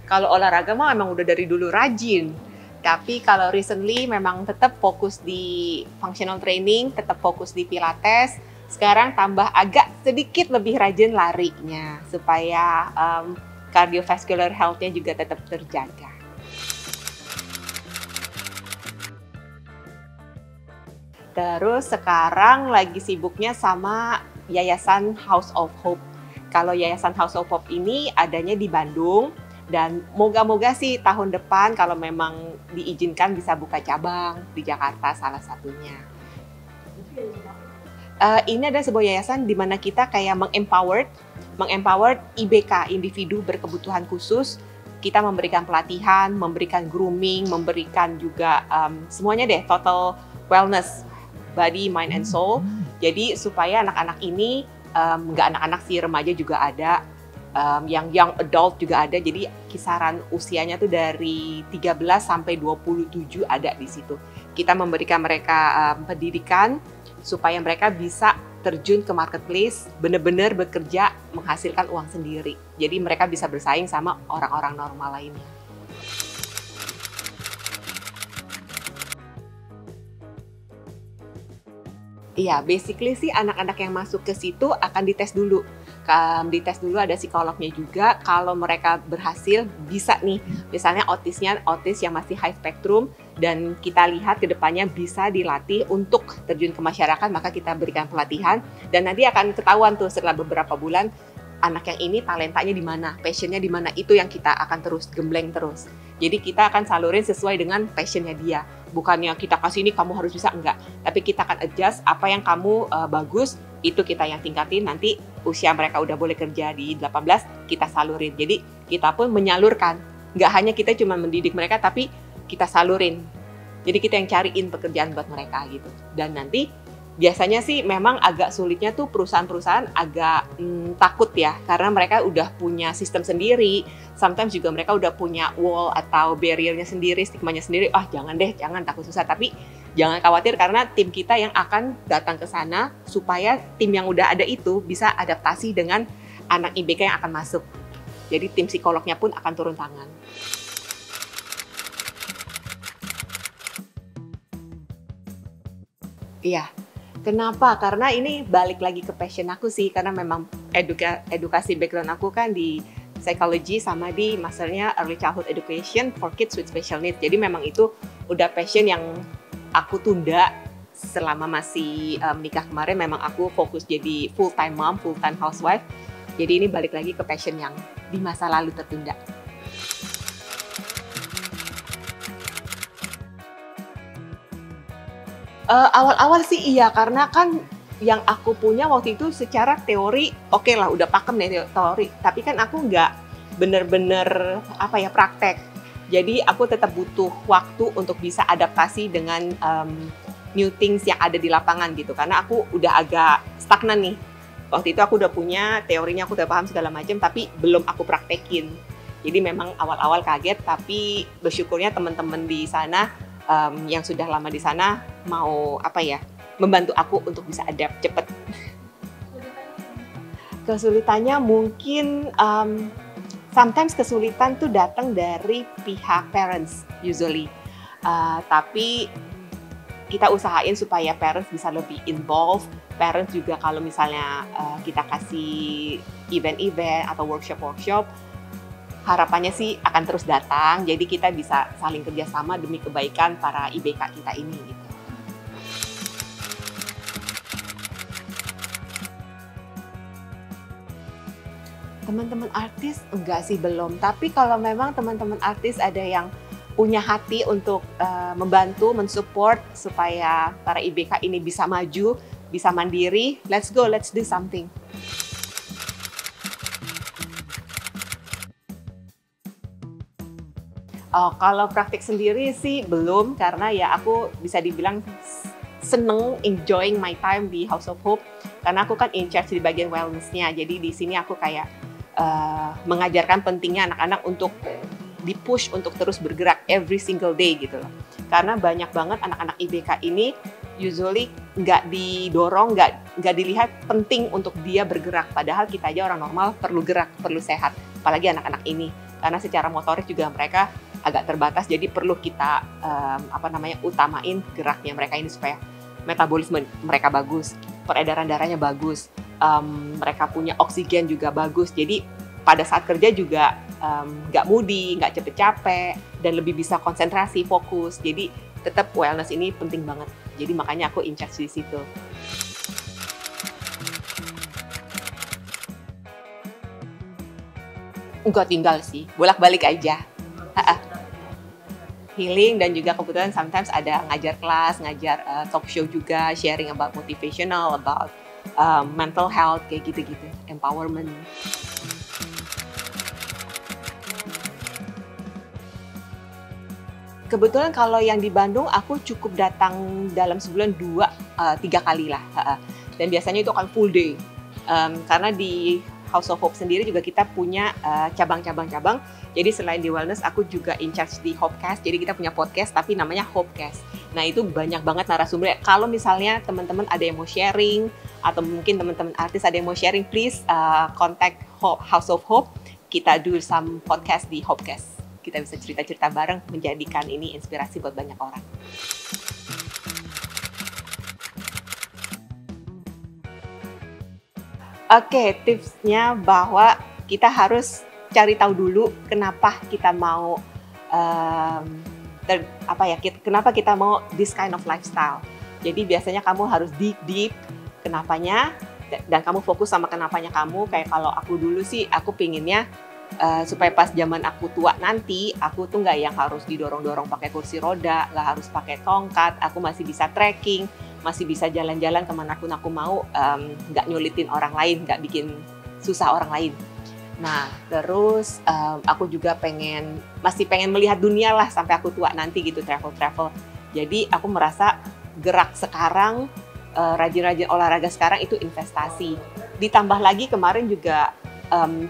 Kalau olahraga mah emang udah dari dulu rajin. Tapi kalau recently memang tetap fokus di functional training, tetap fokus di pilates. Sekarang tambah agak sedikit lebih rajin larinya supaya cardiovascular health-nya juga tetap terjaga. Terus sekarang lagi sibuknya sama Yayasan House of Hope. Kalau Yayasan House of Hope ini adanya di Bandung. Dan moga-moga sih tahun depan kalau memang diizinkan bisa buka cabang di Jakarta salah satunya. Ini ada sebuah yayasan di mana kita kayak mengempower IBK, individu berkebutuhan khusus. Kita memberikan pelatihan, memberikan grooming, memberikan juga semuanya deh, total wellness, body, mind, and soul. Jadi supaya anak-anak ini, nggak anak-anak sih, remaja juga ada, yang young adult juga ada, jadi kisaran usianya tuh dari 13 sampai 27 ada di situ. Kita memberikan mereka pendidikan supaya mereka bisa terjun ke marketplace, benar-benar bekerja, menghasilkan uang sendiri. Jadi mereka bisa bersaing sama orang-orang normal lainnya. Iya, basically sih anak-anak yang masuk ke situ akan dites dulu. Dites dulu, ada psikolognya juga. Kalau mereka berhasil, bisa nih, misalnya autis yang masih high spectrum, dan kita lihat ke depannya bisa dilatih untuk terjun ke masyarakat, maka kita berikan pelatihan, dan nanti akan ketahuan tuh setelah beberapa bulan, anak yang ini talentanya di mana, passionnya di mana, itu yang kita akan terus gembleng terus. Jadi kita akan salurin sesuai dengan passionnya dia. Bukannya kita kasih ini kamu harus bisa, enggak. Tapi kita akan adjust apa yang kamu bagus, itu kita yang tingkatin. Nanti usia mereka udah boleh kerja di 18, kita salurin. Jadi kita pun menyalurkan. Nggak hanya kita cuma mendidik mereka, tapi kita salurin. Jadi kita yang cariin pekerjaan buat mereka gitu. Dan nanti biasanya sih memang agak sulitnya tuh perusahaan-perusahaan agak takut ya, karena mereka udah punya sistem sendiri. Sometimes juga mereka udah punya wall atau barrier-nya sendiri, stigmanya sendiri. Jangan deh, jangan, takut susah. Tapi jangan khawatir karena tim kita yang akan datang ke sana supaya tim yang udah ada itu bisa adaptasi dengan anak IBK yang akan masuk. Jadi tim psikolognya pun akan turun tangan. Iya. Kenapa? Karena ini balik lagi ke passion aku sih, karena memang edukasi background aku kan di psychology sama di masternya early childhood education for kids with special needs. Jadi memang itu udah passion yang aku tunda selama masih menikah kemarin. Memang aku fokus jadi full time mom, full time housewife. Jadi ini balik lagi ke passion yang di masa lalu tertunda. Awal-awal sih iya, karena kan yang aku punya waktu itu secara teori oke lah, udah pakem nih teori, tapi kan aku nggak bener-bener praktek. Jadi aku tetap butuh waktu untuk bisa adaptasi dengan new things yang ada di lapangan gitu, karena aku udah agak stagnan nih. Waktu itu aku udah punya teorinya, aku udah paham segala macam, tapi belum aku praktekin. Jadi memang awal-awal kaget, tapi bersyukurnya teman-teman di sana yang sudah lama di sana mau membantu aku untuk bisa adapt cepet. Kesulitannya mungkin sometimes kesulitan tuh datang dari pihak parents usually, tapi kita usahain supaya parents bisa lebih involved. Parents juga kalau misalnya kita kasih event-event atau workshop, harapannya sih akan terus datang, jadi kita bisa saling kerjasama demi kebaikan para IBK kita ini gitu. Teman-teman artis enggak sih, belum. Tapi kalau memang teman-teman artis ada yang punya hati untuk membantu, mensupport supaya para IBK ini bisa maju, bisa mandiri, let's go, let's do something. Kalau praktik sendiri sih belum, karena ya aku bisa dibilang seneng enjoying my time di House of Hope, karena aku kan in charge di bagian wellness-nya. Jadi di sini aku kayak mengajarkan pentingnya anak-anak untuk di-push untuk terus bergerak every single day gitu loh. Karena banyak banget anak-anak IBK ini usually nggak didorong, nggak dilihat penting untuk dia bergerak. Padahal kita aja orang normal perlu gerak, perlu sehat. Apalagi anak-anak ini. karena secara motorik juga mereka agak terbatas, jadi perlu kita utamain geraknya mereka ini supaya metabolisme mereka bagus, peredaran darahnya bagus, mereka punya oksigen juga bagus, jadi pada saat kerja juga nggak moody, nggak cepet capek, dan lebih bisa konsentrasi, fokus. Jadi tetap wellness ini penting banget. Jadi makanya aku in charge di situ. Enggak tinggal sih, bolak-balik aja. Healing, dan juga kebetulan sometimes ada ngajar kelas, ngajar talk show juga, sharing about motivational, about mental health, kayak gitu-gitu, empowerment. Kebetulan kalau yang di Bandung aku cukup datang dalam sebulan 2-3 kali lah. Dan biasanya itu akan full day. Karena di House of Hope sendiri juga kita punya cabang-cabang. Jadi selain di wellness, aku juga in charge di Hopecast. Jadi kita punya podcast tapi namanya Hopecast. Nah itu banyak banget narasumber. Kalau misalnya teman-teman ada yang mau sharing, atau mungkin teman-teman artis ada yang mau sharing, please contact House of Hope. Kita do some podcast di Hopecast. Kita bisa cerita-cerita bareng, menjadikan ini inspirasi buat banyak orang. Oke, tipsnya bahwa kita harus cari tahu dulu kenapa kita mau kenapa kita mau this kind of lifestyle. Jadi biasanya kamu harus deep kenapanya, dan kamu fokus sama kenapanya kamu. Kayak kalau aku dulu sih, aku pinginnya supaya pas zaman aku tua nanti, aku tuh nggak yang harus didorong-dorong pakai kursi roda, nggak harus pakai tongkat, aku masih bisa trekking, masih bisa jalan-jalan kemanapun aku mau, nggak nyulitin orang lain, nggak bikin susah orang lain. Nah, terus aku juga masih pengen melihat dunia lah sampai aku tua nanti gitu, travel. Jadi aku merasa gerak sekarang, rajin-rajin olahraga sekarang itu investasi. Ditambah lagi kemarin juga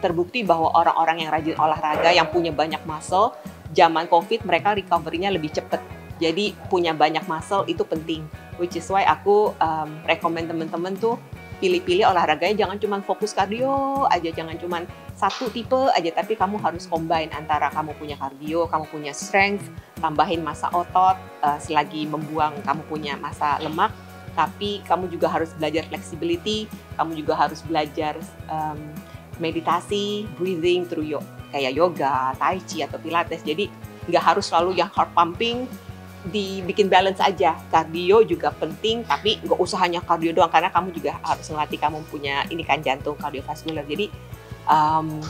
terbukti bahwa orang-orang yang rajin olahraga, yang punya banyak muscle, zaman COVID mereka recovery-nya lebih cepat. Jadi punya banyak muscle itu penting. Which is why aku recommend teman-teman tuh pilih-pilih olahraganya, jangan cuma fokus kardio aja, jangan cuma satu tipe aja, tapi kamu harus combine antara kamu punya kardio, kamu punya strength, tambahin massa otot, selagi membuang kamu punya massa lemak, tapi kamu juga harus belajar flexibility, kamu juga harus belajar meditasi, breathing through kayak yoga, tai chi, atau pilates. Jadi nggak harus selalu yang heart pumping, dibikin balance aja. Kardio juga penting, tapi nggak usah hanya kardio doang, karena kamu juga harus ngelatih kamu punya ini kan jantung, kardiovaskular. Jadi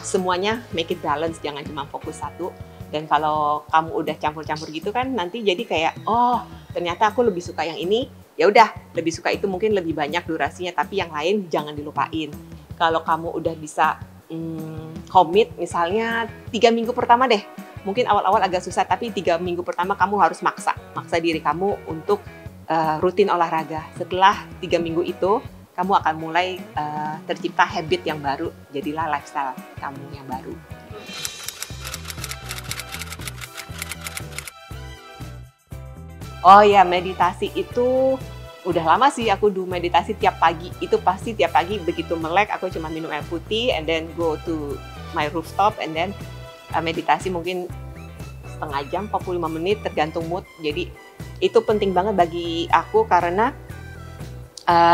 semuanya make it balance, jangan cuma fokus satu. Dan kalau kamu udah campur-campur gitu kan, nanti jadi kayak, oh ternyata aku lebih suka yang ini, ya udah lebih suka itu, mungkin lebih banyak durasinya, tapi yang lain jangan dilupain. Kalau kamu udah bisa komit, misalnya 3 minggu pertama deh, mungkin awal-awal agak susah, tapi 3 minggu pertama kamu harus maksa diri kamu untuk rutin olahraga. Setelah 3 minggu itu, kamu akan mulai tercipta habit yang baru, jadilah lifestyle kamu yang baru. Oh ya, meditasi itu udah lama sih aku meditasi tiap pagi. Itu pasti tiap pagi begitu melek, aku cuma minum air putih and then go to my rooftop and then meditasi mungkin setengah jam, 45 menit tergantung mood. Jadi itu penting banget bagi aku karena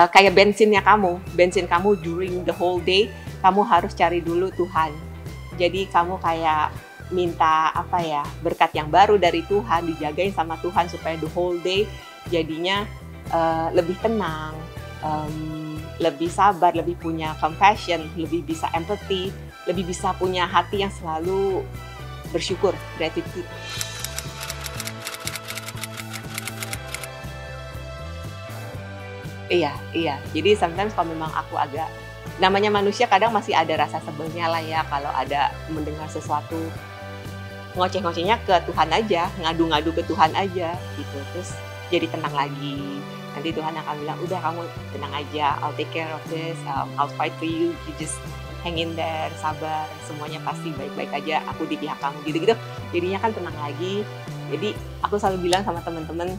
kayak bensin kamu during the whole day, kamu harus cari dulu Tuhan. Jadi kamu kayak minta berkat yang baru dari Tuhan, dijagain sama Tuhan supaya the whole day jadinya lebih tenang, lebih sabar, lebih punya compassion, lebih bisa empathy, lebih bisa punya hati yang selalu bersyukur, gratitude. Iya. Jadi sometimes kalau memang aku agak, namanya manusia kadang masih ada rasa sebelnya lah ya, kalau ada mendengar sesuatu, ngoceh-ngocehnya ke Tuhan aja, ngadu-ngadu ke Tuhan aja gitu, terus jadi tenang lagi. Nanti Tuhan akan bilang, udah kamu tenang aja, I'll take care of this, I'll fight for you, you just hang in there, sabar, semuanya pasti baik-baik aja, aku di pihak kamu, gitu-gitu. Jadinya kan tenang lagi. Jadi aku selalu bilang sama teman-teman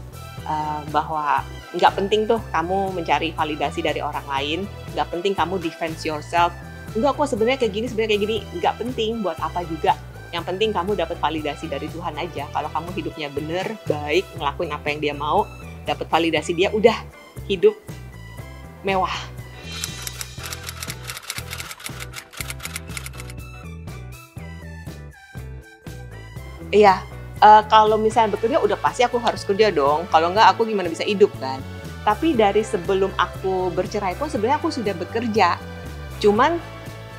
bahwa nggak penting tuh kamu mencari validasi dari orang lain, nggak penting kamu defense yourself. Enggak, aku sebenarnya kayak gini, nggak penting, buat apa juga. Yang penting kamu dapat validasi dari Tuhan aja. Kalau kamu hidupnya bener, baik, ngelakuin apa yang dia mau, dapat validasi dia, udah hidup mewah. Iya, kalau misalnya bekerja udah pasti aku harus kerja dong, kalau nggak aku gimana bisa hidup kan. Tapi dari sebelum aku bercerai pun sebenarnya aku sudah bekerja. Cuman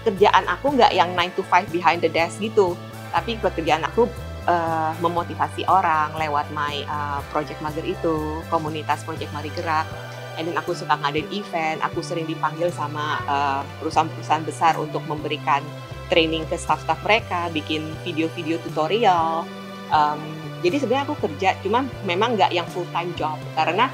kerjaan aku nggak yang 9 to 5 behind the desk gitu. Tapi pekerjaan aku memotivasi orang lewat project mager itu, komunitas Project Mari Gerak. And then aku suka ngadain event, aku sering dipanggil sama perusahaan-perusahaan besar untuk memberikan training ke staff-staff mereka, bikin video-video tutorial. Jadi sebenarnya aku kerja, cuman memang nggak yang full-time job, karena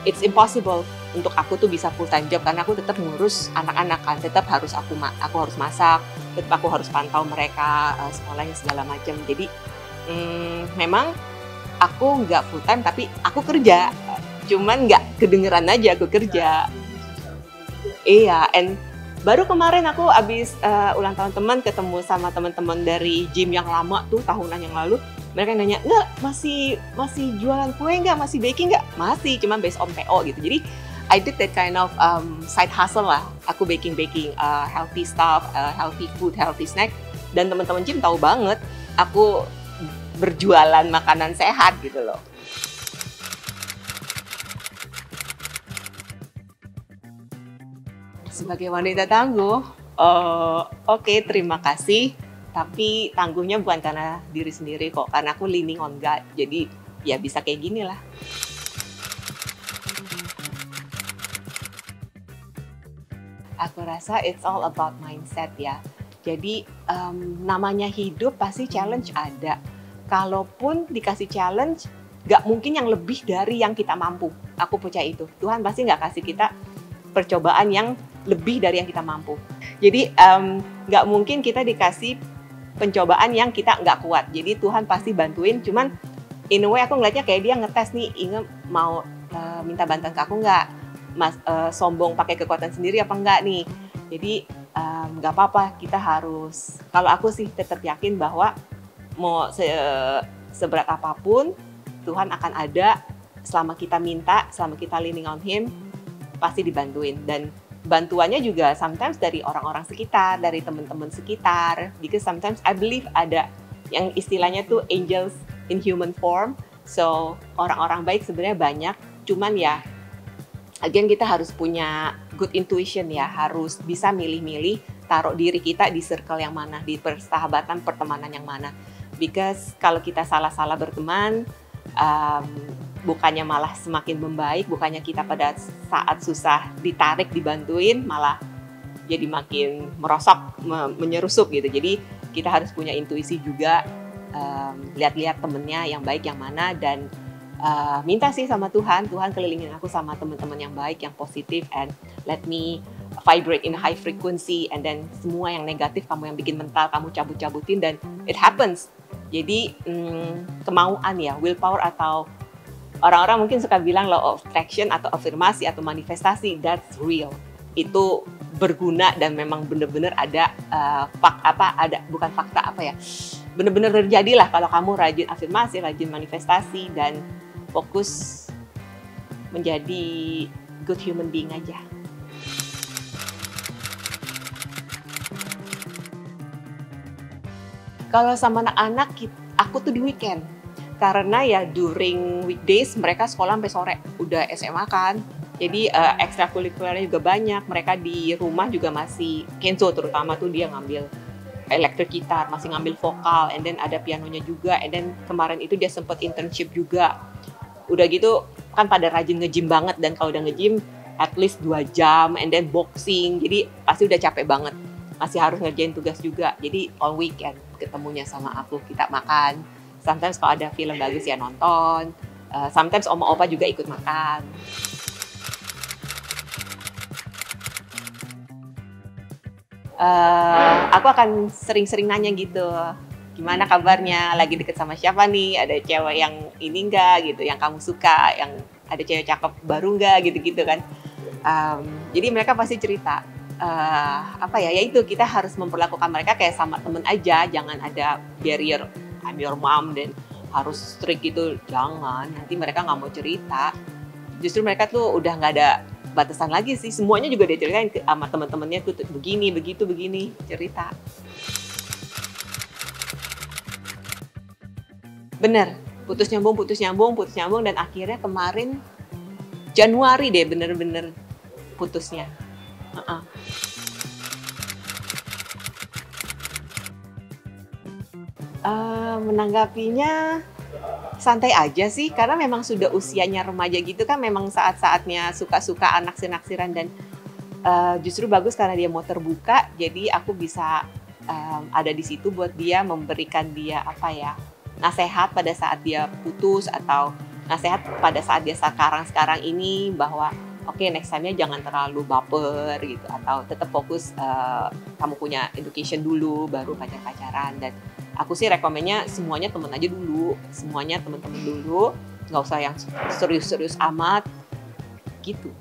it's impossible untuk aku tuh bisa full-time job, karena aku tetap ngurus anak-anak kan, tetap harus aku harus masak, tetap aku harus pantau mereka, sekolahnya segala macam. Jadi memang aku nggak full-time, tapi aku kerja, cuman nggak kedengeran aja aku kerja. Iya, and baru kemarin aku abis ulang tahun teman, ketemu sama teman-teman dari gym yang lama tuh tahunan yang lalu. Mereka nanya, nggak masih jualan kue nggak, masih baking nggak? Masih, cuma based on PO gitu. Jadi I did that kind of side hustle lah. Aku baking healthy stuff, healthy food, healthy snack. Dan teman-teman gym tahu banget aku berjualan makanan sehat gitu loh. Sebagai wanita tangguh, oke, terima kasih. Tapi tangguhnya bukan karena diri sendiri kok, karena aku leaning on God. Jadi ya bisa kayak gini lah. Aku rasa it's all about mindset ya. Jadi namanya hidup pasti challenge ada. Kalaupun dikasih challenge, gak mungkin yang lebih dari yang kita mampu. Aku percaya itu. Tuhan pasti gak kasih kita percobaan yang lebih dari yang kita mampu. Jadi nggak mungkin kita dikasih pencobaan yang kita nggak kuat. Jadi Tuhan pasti bantuin. Cuman in a way aku ngeliatnya kayak dia ngetes nih, Inge mau minta bantuan ke aku nggak? Sombong pakai kekuatan sendiri apa enggak nih? Jadi nggak apa-apa. Kita harus. Kalau aku sih tetap yakin bahwa mau seberat apapun Tuhan akan ada selama kita minta, selama kita leaning on Him, pasti dibantuin. Dan bantuannya juga sometimes dari orang-orang sekitar, dari teman-teman sekitar. Because sometimes I believe ada yang istilahnya tuh angels in human form. So orang-orang baik sebenarnya banyak. Cuman ya, again kita harus punya good intuition ya. Harus bisa milih-milih, taruh diri kita di circle yang mana, di persahabatan, pertemanan yang mana. Because kalau kita salah-salah berteman, bukannya malah semakin membaik, bukannya kita pada saat susah ditarik, dibantuin, malah jadi makin merosok, menyerusup gitu. Jadi kita harus punya intuisi juga, lihat-lihat temennya yang baik yang mana, dan minta sih sama Tuhan kelilingin aku sama teman-teman yang baik, yang positif, and let me vibrate in high frequency, and then semua yang negatif kamu yang bikin mental, kamu cabut-cabutin, dan it happens. Jadi kemauan ya, willpower, atau orang-orang mungkin suka bilang law of attraction atau afirmasi atau manifestasi, that's real. Itu berguna dan memang benar-benar ada bukan fakta benar-benar terjadi lah kalau kamu rajin afirmasi, rajin manifestasi, dan fokus menjadi good human being aja. Kalau sama anak-anak, aku tuh di weekend. Karena ya during weekdays mereka sekolah sampai sore, udah SMA kan. Jadi ekstrakurikulernya juga banyak. Mereka di rumah juga masih, Kenzo terutama tuh dia ngambil electric guitar, masih ngambil vokal, and then ada pianonya juga, and then kemarin itu dia sempet internship juga. Udah gitu kan pada rajin nge-gym banget, dan kalau udah nge-gym at least 2 jam, and then boxing, jadi pasti udah capek banget. Masih harus ngerjain tugas juga, jadi all weekend ketemunya sama aku, kita makan. Sometimes kalau ada film bagus ya nonton, sometimes oma opa juga ikut makan. Aku akan sering-sering nanya gitu, gimana kabarnya, lagi deket sama siapa nih, ada cewek yang ini enggak gitu, yang kamu suka, yang ada cewek cakep baru enggak gitu-gitu kan. Jadi mereka pasti cerita. apa ya, ya itu kita harus memperlakukan mereka kayak sama temen aja, jangan ada barrier I'm your mom dan harus strict gitu, jangan, nanti mereka nggak mau cerita. Justru mereka tuh udah nggak ada batasan lagi sih, semuanya juga dia ceritain sama teman-temannya tuh begini, begitu, begini, cerita. Bener, putus nyambung, putus nyambung, putus nyambung, dan akhirnya kemarin Januari deh bener-bener putusnya. Heeh. Menanggapinya santai aja sih, karena memang sudah usianya remaja gitu kan, memang saat-saatnya suka-suka naksir-naksiran, dan justru bagus karena dia mau terbuka, jadi aku bisa ada di situ buat dia, memberikan dia apa ya, nasehat pada saat dia putus, atau nasehat pada saat dia sekarang ini bahwa oke, next time-nya jangan terlalu baper gitu, atau tetap fokus kamu punya education dulu baru pacar-pacaran. Dan aku sih rekomennya semuanya temen aja dulu, semuanya temen-temen dulu, nggak usah yang serius-serius amat gitu.